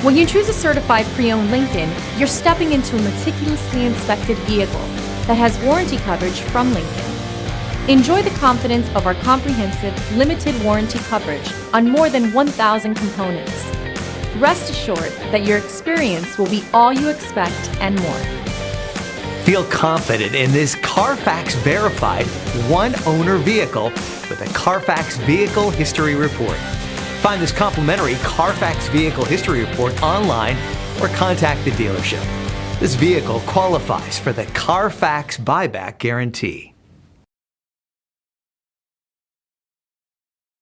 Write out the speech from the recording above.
When you choose a certified pre-owned Lincoln, you're stepping into a meticulously inspected vehicle that has warranty coverage from Lincoln. Enjoy the confidence of our comprehensive, limited warranty coverage on more than 1,000 components. Rest assured that your experience will be all you expect and more. Feel confident in this Carfax verified one-owner vehicle with a Carfax Vehicle History Report. Find this complimentary Carfax Vehicle History Report online or contact the dealership. This vehicle qualifies for the Carfax Buyback Guarantee.